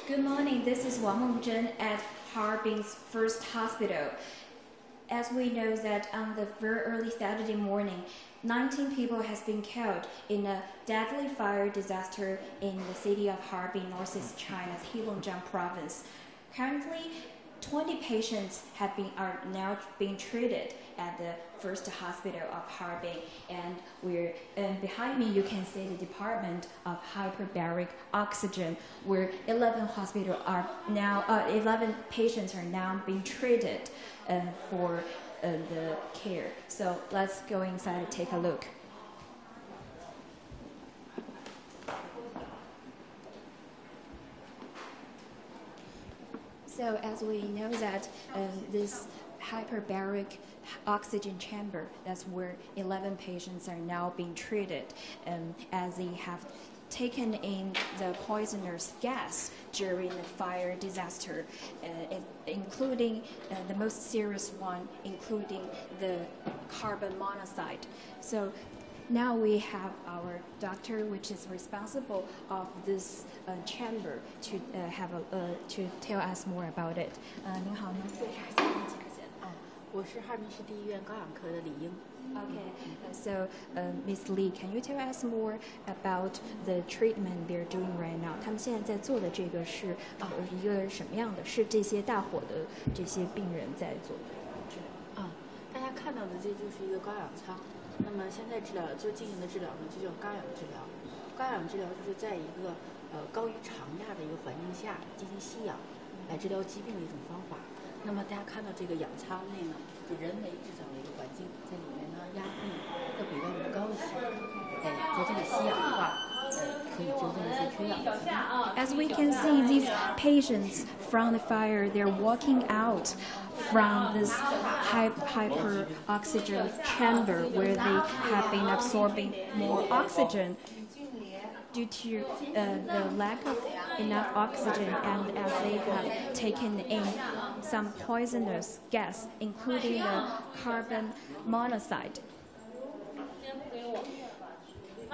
Good morning, this is Wang Mengzhen at Harbin's first hospital. As we know that on the very early Saturday morning, 19 people has been killed in a deadly fire disaster in the city of Harbin, northeast China's Heilongjiang province. Currently, 20 patients are now being treated at the first hospital of Harbin, and behind me you can see the Department of Hyperbaric Oxygen, where 11 patients are now being treated for the care. So let's go inside and take a look. So as we know that this hyperbaric oxygen chamber, that's where 11 patients are now being treated, as they have taken in the poisonous gas during the fire disaster, including the most serious one, including the carbon monoxide. So now we have our doctor, which is responsible of this chamber, to tell us more about it. 您好，能介绍一下自己先？我是哈尔滨市第一医院高氧科的李英。Okay, so Ms. Lee, can you tell us more about the treatment they're doing right now? 他们现在在做的这个是一个什么样的？是这些大火的这些病人在做的治疗？大家看到的这就是一个高氧舱。那么现在进行的治疗呢，就叫高氧治疗。高氧治疗就是在一个高于常压的一个环境下进行吸氧，来治疗疾病的一种方法。那么大家看到这个氧舱内呢，是人为制造的一个环境，在里面呢压力要比外面高一些。在这里吸氧的话，可以纠正一些缺氧的情况。As we can see, these patients from the fire, they're walking out from this hyper oxygen chamber where they have been absorbing more oxygen due to the lack of enough oxygen, and as they have taken in some poisonous gas, including the carbon monoxide.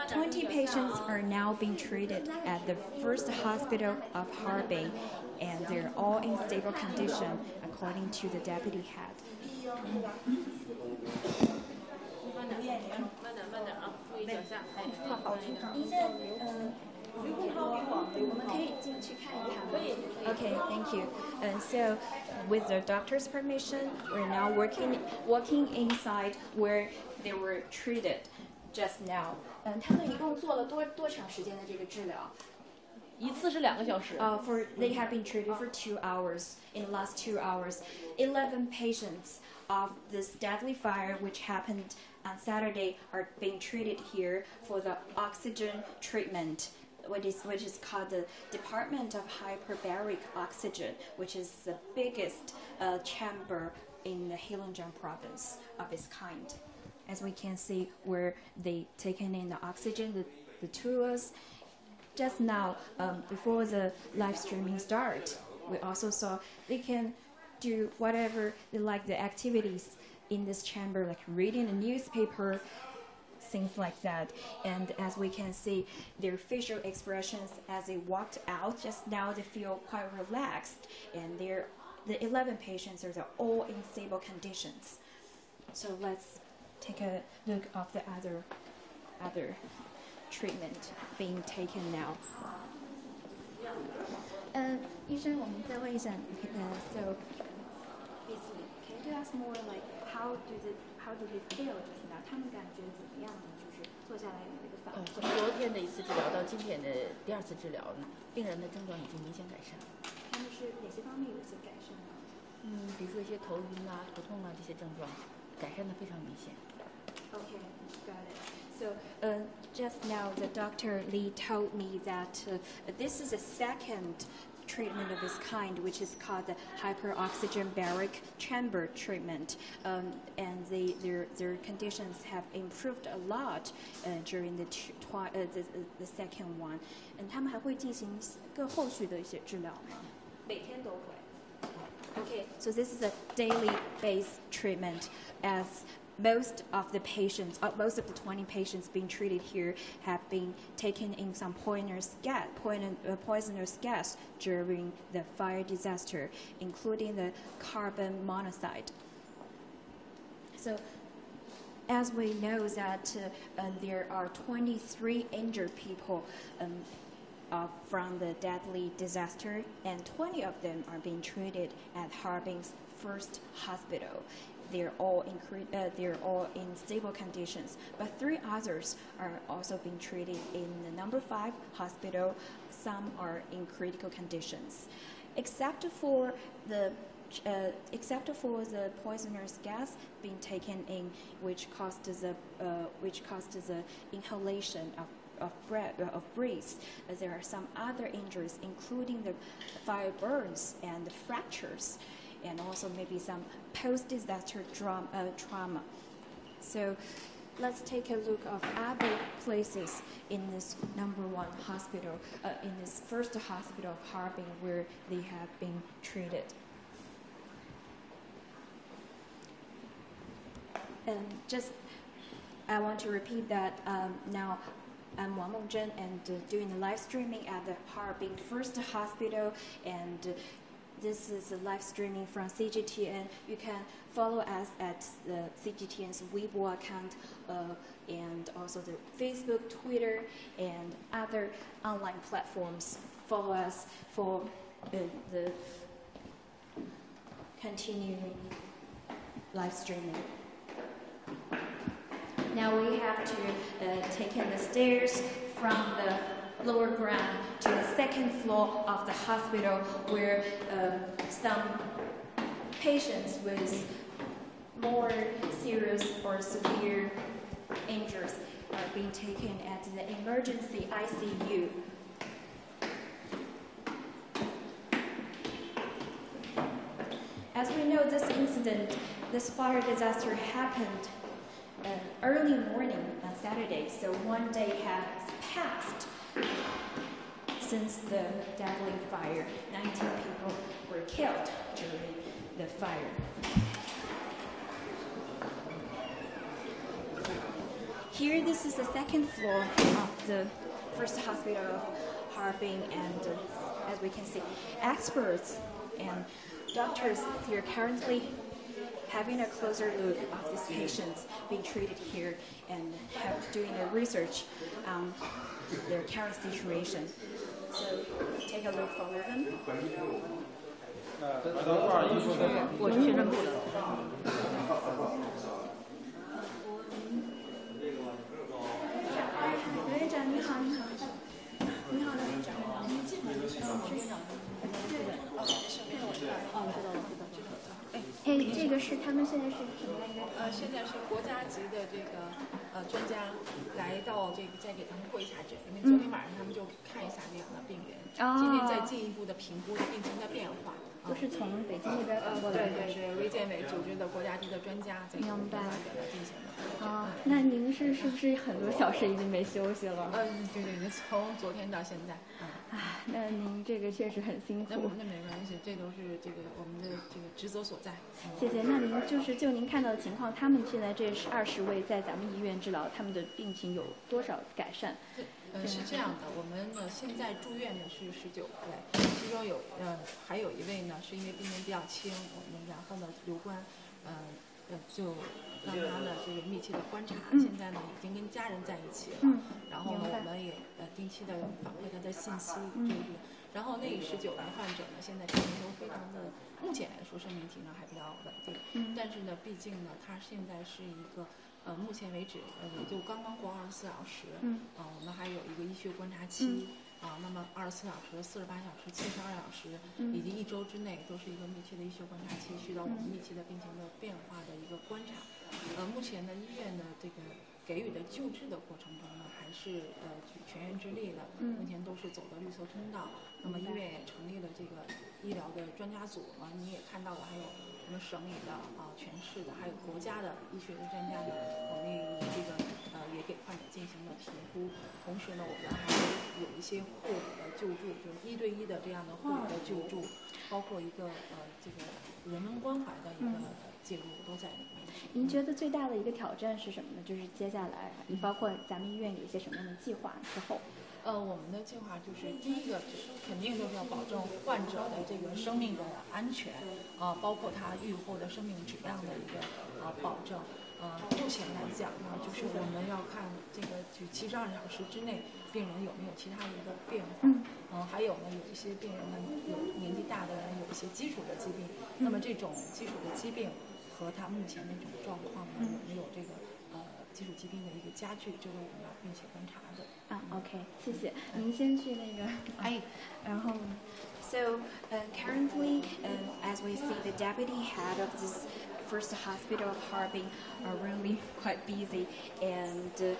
20 patients are now being treated at the first hospital of Harbin, and they're all in stable condition, according to the deputy head. 我们可以进去看一看吗？ Okay, thank you. And so, with the doctor's permission, we're now walking inside where they were treated just now. 他们一共做了多长时间的这个治疗？一次是2个小时。They have been treated for 2 hours. In the last 2 hours, 11 patients of this deadly fire, which happened on Saturday, are being treated here for the oxygen treatment, which is called the Department of Hyperbaric Oxygen, which is the biggest chamber in the Heilongjiang province of its kind. As we can see, where they taken in the oxygen, the tours. Just now, before the live streaming start, we also saw they can do whatever they like, the activities in this chamber, like reading a newspaper, things like that. And as we can see, their facial expressions as they walked out just now, they feel quite relaxed, and the 11 patients are all in stable conditions. So let's take a look of the other treatment being taken now. 医生，我们再问一下，so basically, can you tell us more like how do they feel just now? 他们感觉怎么样呢？就是坐下来有这个反应。从昨天的一次治疗到今天的第2次治疗呢，病人的症状已经明显改善。他们是哪些方面有一些改善呢？比如说一些头晕啊、头痛啊这些症状，改善的非常明显。Okay, got it. So just now, the Dr. Lee told me that this is a second treatment of this kind, which is called the hyperoxygen-baric chamber treatment, and their conditions have improved a lot during the second one. 他们还会进行更后续的一些治疗吗？每天都会。Okay, so this is a daily-based treatment, as most of the 20 patients being treated here have been taken in some poisonous gas during the fire disaster, including the carbon monoxide. So, as we know that there are 23 injured people from the deadly disaster, and 20 of them are being treated at Harbin's first hospital. They're all in stable conditions, but 3 others are also being treated in the number 5 hospital. Some are in critical conditions, except for the poisonous gas being taken in, which causes the inhalation of breath. There are some other injuries, including the fire burns and the fractures, and also maybe some post-disaster trauma. So let's take a look of other places in this number 1 hospital, in this first hospital of Harbin, where they have been treated. And I want to repeat that now I'm Wang Mengzhen and doing the live streaming at the Harbin First Hospital, and this is a live streaming from CGTN. You can follow us at the CGTN's Weibo account and also the Facebook, Twitter, and other online platforms. Follow us for the continuing live streaming. Now we have to take in the stairs from the lower ground to the 2nd floor of the hospital, where some patients with more serious or severe injuries are being taken at the emergency ICU. As we know, this fire disaster happened early morning on Saturday, so 1 day has passed since the deadly fire. 19 people were killed during the fire. Here, this is the 2nd floor of the first hospital of Harbin, and as we can see, experts and doctors here currently having a closer look of these patients being treated here and doing a research on their current situation. So take a look, follow them. 我是宣传部的。刘院长你好，你好，你好，刘院长。哎，这个是他们现在是什么来着？现在是国家级的这个专家来到这个再给他们会一下诊，因为昨天晚上他们就看一下这样的病人，今天再进一步的评估病情的变化。都是从北京那边赶过来的。对对对，卫健委组织的国家级的专家在给我们来进行的。啊，那您是不是很多小时已经没休息了？对对对，从昨天到现在。唉，那您这个确实很辛苦。那没关系，这都是这个我们的这个职责所在。谢谢。那您就您看到的情况，他们现在这20位在咱们医院治疗，他们的病情有多少改善？是这样的，我们呢现在住院的是19位，其中还有一位呢是因为病情比较轻，我们然后呢留观，就让他呢这个密切的观察，现在呢已经跟家人在一起了，然后呢我们也定期的反馈他的信息，然后那19位患者呢现在病情都非常的，目前来说生命体呢还比较稳定，但是呢毕竟呢他现在是一个。目前为止，也就刚刚过24小时，我们还有一个医学观察期，那么24小时、48小时、72小时，以及1周之内都是一个密切的医学观察期，需要我们密切的病情的变化的一个观察。目前呢，医院的这个给予的救治的过程中呢，还是举全员之力的，目前都是走的绿色通道。那么医院也成立了这个医疗的专家组，你也看到了，还有我们省里的全市的，还有国家的医学的专家呢，我们也这个也给患者进行了评估。同时呢，我们还有一些护理的救助，就是1对1的这样的护理的救助，包括一个这个人文关怀的一个记录都在里面。您觉得最大的一个挑战是什么呢？就是接下来，包括咱们医院有一些什么样的计划之后？我们的计划就是第一个，肯定就是要保证患者的这个生命的安全，包括他预后的生命质量的一个保证。目前来讲呢，就是我们要看这个就72小时之内病人有没有其他的一个变化。还有呢，有一些病人呢，有年纪大的人有一些基础的疾病，那么这种基础的疾病和他目前的一种状况呢，有没有这个基础疾病的一个加剧，这个我们要并且观察的。OK， 谢谢。您先去那个，然后 So currently, as we see, the deputy head of this first hospital of Harbin are really quite busy, and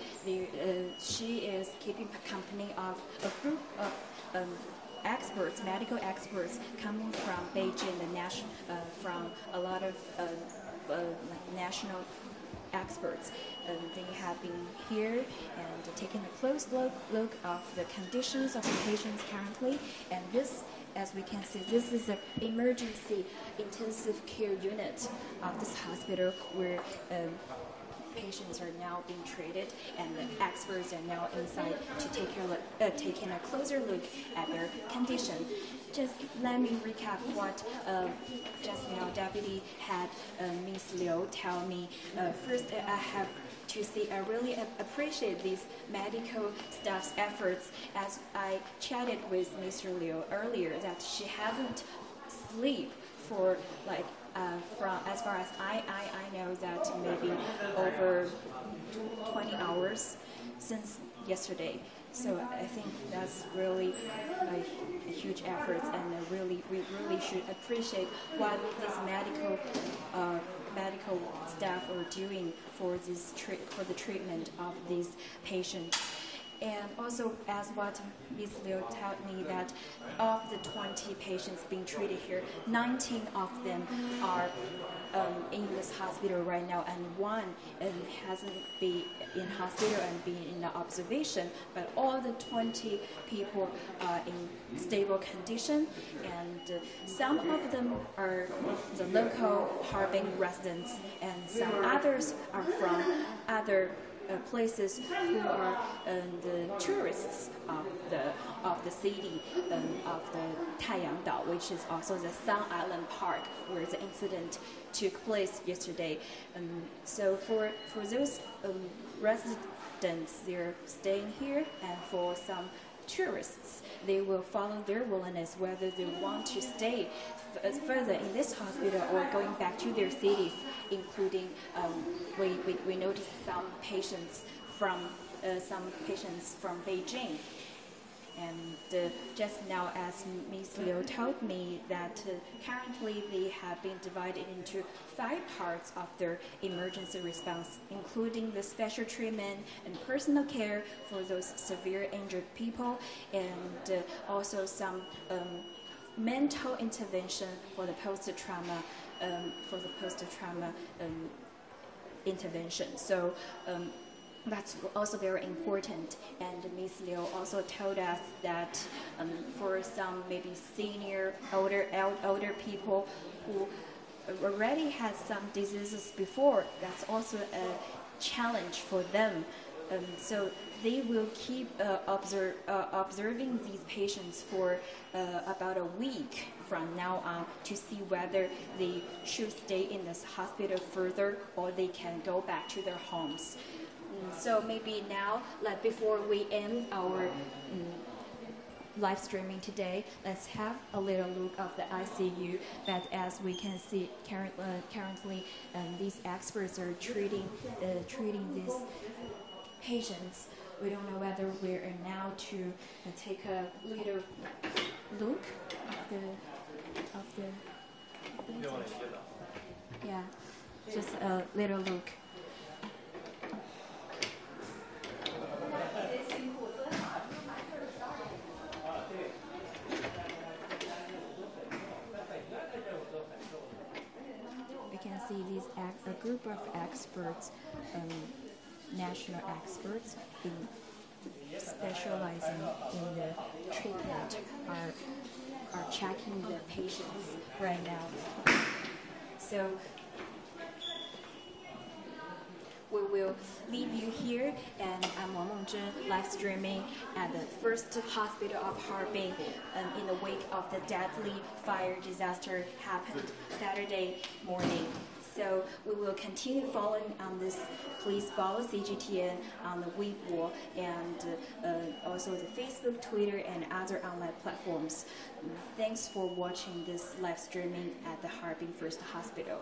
she is keeping company of a group of experts, medical experts coming from Beijing, from a lot of national experts. They have been here and taken a close look of the conditions of the patients currently, and this, as we can see, this is an emergency intensive care unit of this hospital where patients are now being treated, and the experts are now inside to taking a closer look at their condition. Just let me recap what just now Deputy Head Ms. Liu tell me. First, I have to say I really appreciate these medical staff's efforts, as I chatted with Mr. Liu earlier that she hasn't sleep for like from as far as I know that maybe over 20 hours since yesterday. So I think that's really a huge effort, and we really should appreciate what these medical staff are doing for the treatment of these patients. And also, as what Ms. Liu told me, that of the 20 patients being treated here, 19 of them are in this hospital right now, and one hasn't been in hospital and been in the observation, but all the 20 people are in stable condition, and some of them are the local Harbin residents, and some others are from other places who are the tourists of the city of the Taiyangdao, which is also the Sun Island Park where the incident took place yesterday. So for those residents, they're staying here, and for some tourists, they will follow their willingness whether they want to stay further in this hospital or going back to their cities, including we noticed some patients from Beijing. And just now, as Ms. Liu told me, that currently they have been divided into 5 parts of their emergency response, including the special treatment and personal care for those severe injured people, and also some mental intervention for the post-trauma intervention. So that's also very important. And Ms. Liu also told us that for some maybe senior, older people who already had some diseases before, that's also a challenge for them. So they will keep observing these patients for about a week from now on to see whether they should stay in this hospital further or they can go back to their homes. So maybe now, like before we end our live streaming today, let's have a little look of the ICU. But as we can see, currently these experts are treating these patients. We don't know whether we are now to take a little look of the yeah, just a little look. We can see a group of experts, national experts specializing in the treatment are checking the patients right now. So we will leave you here, and I'm Wang Mengzhen, live streaming at the first hospital of Harbin in the wake of the deadly fire disaster happened Saturday morning. So we will continue following on this. Please follow CGTN on the Weibo and also the Facebook, Twitter, and other online platforms. Thanks for watching this live streaming at the Harbin First Hospital.